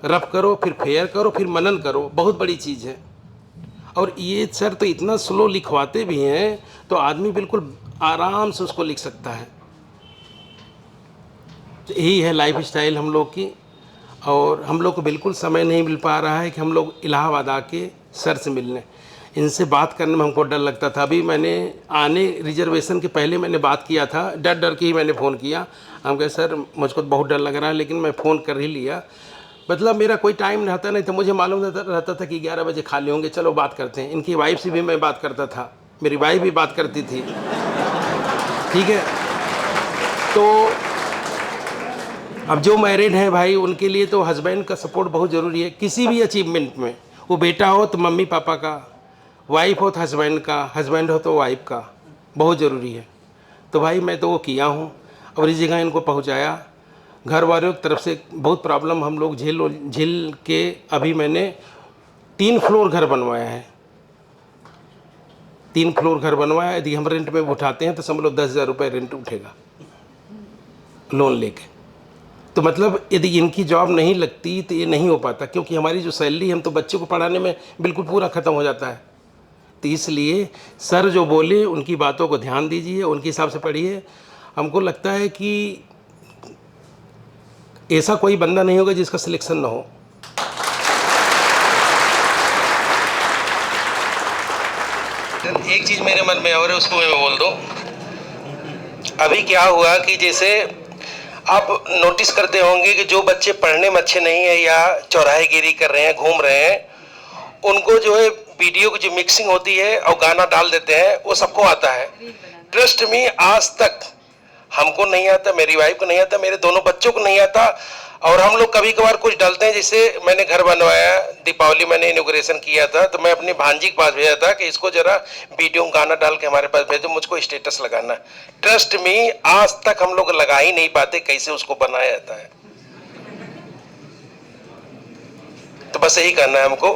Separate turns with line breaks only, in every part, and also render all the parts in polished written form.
रब करो, फिर फेयर करो, फिर मनन करो, बहुत बड़ी चीज़ है। और ये सर तो इतना स्लो लिखवाते भी हैं तो आदमी बिल्कुल आराम से उसको लिख सकता है। तो यही है लाइफ स्टाइल हम लोग की। और हम लोग को बिल्कुल समय नहीं मिल पा रहा है कि हम लोग इलाहाबाद आके सर से मिलने, इनसे बात करने में हमको डर लगता था। अभी मैंने आने रिजर्वेशन के पहले मैंने बात किया था, डर डर के ही मैंने फ़ोन किया। हम कहे सर मुझको तो बहुत डर लग रहा है, लेकिन मैं फ़ोन कर ही लिया। मतलब मेरा कोई टाइम रहता नहीं था, मुझे मालूम रहता था कि 11 बजे खाली होंगे, चलो बात करते हैं। इनकी वाइफ से भी मैं बात करता था, मेरी वाइफ भी बात करती थी, ठीक है। तो अब जो मैरिड हैं भाई, उनके लिए तो हस्बैंड का सपोर्ट बहुत ज़रूरी है किसी भी अचीवमेंट में। वो बेटा हो तो मम्मी पापा का, वाइफ हो तो हस्बैंड का, हस्बैंड हो तो वाइफ का, बहुत ज़रूरी है। तो भाई मैं तो वो किया हूँ और इस जगह इनको पहुँचाया। घर वालों की तरफ से बहुत प्रॉब्लम हम लोग झेल के अभी मैंने 3 फ्लोर घर बनवाया है। 3 फ्लोर घर बनवाया। यदि हम रेंट में उठाते हैं तो समझ लो 10,000 रुपये रेंट उठेगा लोन लेके। तो मतलब यदि इनकी जॉब नहीं लगती तो ये नहीं हो पाता, क्योंकि हमारी जो सैलरी, हम तो बच्चों को पढ़ाने में बिल्कुल पूरा ख़त्म हो जाता है। तो इसलिए सर जो बोले उनकी बातों को ध्यान दीजिए, उनके हिसाब से पढ़िए। हमको लगता है कि ऐसा कोई बंदा नहीं होगा जिसका सिलेक्शन ना हो। एक चीज़ मेरे मन में और है, उसको मैं बोल दूँ। अभी क्या हुआ कि जैसे आप नोटिस करते होंगे कि जो बच्चे पढ़ने में अच्छे नहीं है या चौराहेगिरी कर रहे हैं, घूम रहे हैं, उनको जो है वीडियो की जो मिक्सिंग होती है और गाना डाल देते हैं, वो सबको आता है। ट्रस्ट मी, आज तक हमको नहीं आता, मेरी वाइफ को नहीं आता, मेरे दोनों बच्चों को नहीं आता। और हम लोग कभी कभार कुछ डालते हैं। जैसे मैंने घर बनवाया, दीपावली मैंने इनॉग्रेशन किया था, तो मैं अपनी भांजी के पास भेजा था कि इसको जरा वीडियो गाना डाल के हमारे पास भेजो, मुझको स्टेटस लगाना। ट्रस्ट मी, आज तक हम लोग लगा ही नहीं पाते कैसे उसको बनाया जाता है। तो बस यही करना है हमको।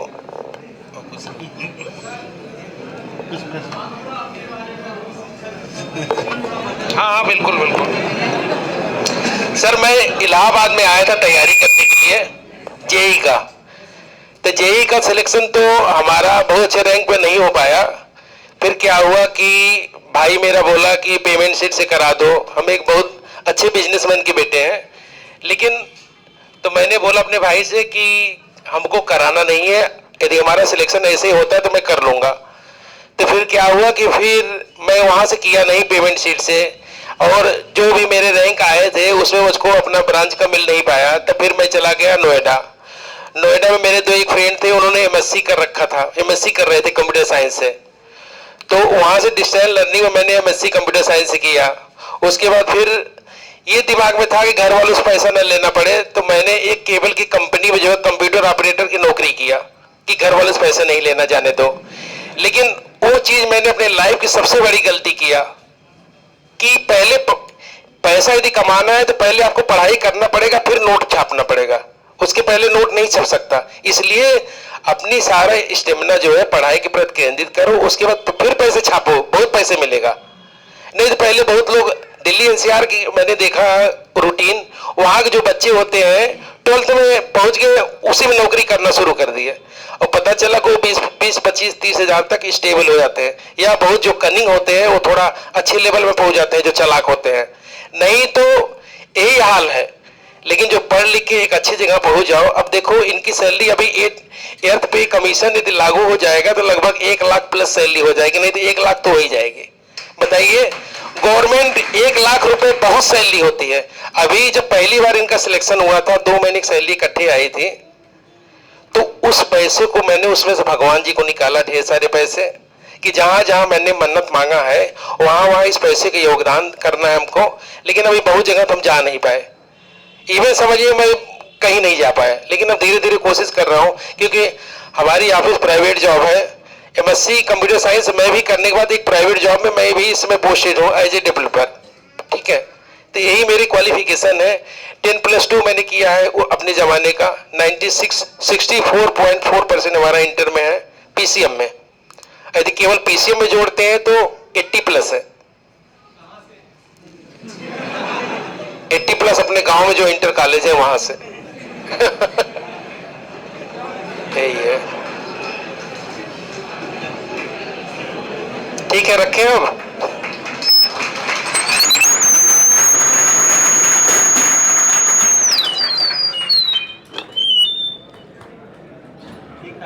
हाँ हाँ, बिल्कुल बिल्कुल सर। मैं इलाहाबाद में आया था तैयारी करने के लिए जेई का। तो जेई का सिलेक्शन तो हमारा बहुत अच्छे रैंक पे नहीं हो पाया। फिर क्या हुआ कि भाई मेरा बोला कि पेमेंट सीट से करा दो, हम एक बहुत अच्छे बिजनेसमैन के बेटे हैं। लेकिन तो मैंने बोला अपने भाई से कि हमको कराना नहीं है, यदि हमारा सिलेक्शन ऐसे ही होता है तो मैं कर लूँगा। तो फिर क्या हुआ कि फिर मैं वहाँ से किया नहीं पेमेंट सीट से, और जो भी मेरे रैंक आए थे उसमें मुझको अपना ब्रांच का मिल नहीं पाया। तो फिर मैं चला गया नोएडा। नोएडा में मेरे 2 एक फ्रेंड थे, उन्होंने एमएससी कर रखा था, एमएससी कर रहे थे कंप्यूटर साइंस से। तो वहाँ से डिस्टेंस लर्निंग में मैंने एमएससी कंप्यूटर साइंस से किया। उसके बाद फिर ये दिमाग में था कि घर वालों से पैसा न लेना पड़े, तो मैंने एक केबल की कंपनी में जो है कंप्यूटर ऑपरेटर की नौकरी किया कि घर वालों से पैसा नहीं लेना जाने दो। लेकिन वो चीज मैंने अपने लाइफ की सबसे बड़ी गलती किया कि पहले पैसा यदि कमाना है तो पहले आपको पढ़ाई करना पड़ेगा, फिर नोट छापना पड़ेगा। उसके पहले नोट नहीं छप सकता। इसलिए अपनी सारा स्टेमिना जो है पढ़ाई के प्रति केंद्रित करो, उसके बाद फिर पैसे छापो, बहुत पैसे मिलेगा। नहीं तो पहले बहुत लोग दिल्ली एनसीआर की मैंने देखा रूटीन, वहां के जो बच्चे होते हैं 12th में पहुंच गए, उसी में नौकरी करना शुरू कर दिए, और पता चला कि वो 20-25-30 हजार तक स्टेबल हो जाते हैं। या बहुत जो कनिंग होते हैं वो थोड़ा अच्छे लेवल में पहुंच जाते हैं, जो चालाक होते हैं। नहीं तो यही हाल है। लेकिन जो पढ़ लिख के एक अच्छी जगह पहुंच जाओ, अब देखो इनकी सैलरी अभी 8th पे कमीशन यदि लागू हो जाएगा तो लगभग 1 लाख प्लस सैलरी हो जाएगी, नहीं तो 1 लाख तो हो ही जाएगी। बताइए, गवर्नमेंट 1 लाख रुपए बहुत सैलरी होती है। अभी जब पहली बार इनका सिलेक्शन हुआ था, 2 महीने की सैलरी इकट्ठे आई थी, तो उस पैसे को मैंने उसमें से भगवान जी को निकाला, ढेर सारे पैसे, कि जहां जहां मैंने मन्नत मांगा है वहां वहां इस पैसे का योगदान करना है हमको। लेकिन अभी बहुत जगह तो हम जा नहीं पाए, इवन समझिए मैं कहीं नहीं जा पाया। लेकिन अब धीरे धीरे कोशिश कर रहा हूँ, क्योंकि हमारी ऑफिस प्राइवेट जॉब है। एमएससी कंप्यूटर साइंस मैं भी करने के बाद एक प्राइवेट जॉब में मैं भी इसमें पोस्टेड हूँ एज ए डेवलपर, ठीक है। तो यही मेरी क्वालिफिकेशन है। 10+2 मैंने किया है वो अपने जमाने का। 64.4% हमारा इंटर में है, पीसीएम में। यदि केवल पीसीएम में जोड़ते हैं तो 80+ है। 80+ अपने गांव में जो इंटर कॉलेज है वहां से ठीक है, रखें अब।